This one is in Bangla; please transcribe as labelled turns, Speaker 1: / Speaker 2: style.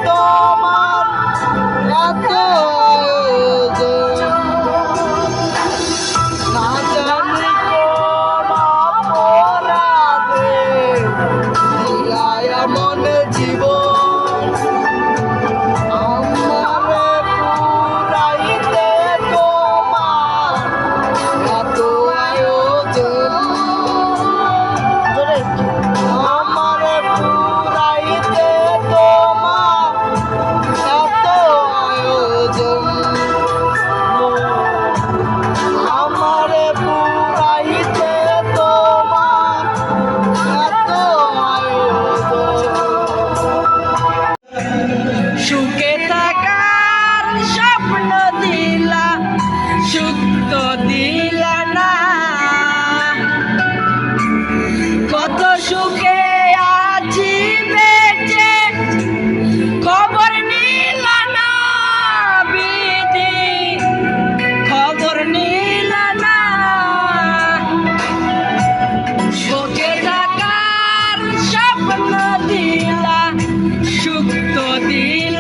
Speaker 1: তোমার এত আয়োজন, না জানি কোন অপরাধে দিলায় এমন জীবন, আমারে পুরাইতে তোমার এত আয়োজন, আমারে পুরাইতে তোমার এত আয়োজন, আমারে পুরাইতে তোমার এত আয়োজন। সুখে থাকার স্বপ্ন দিলা, সুখ তো দিলা না, কত সুখে আছি বেঁচে খবর নিলা না, বিধি খবর নিলা না, সুখে থাকার স্বপ্ন দিলা, সুখ তো দিলা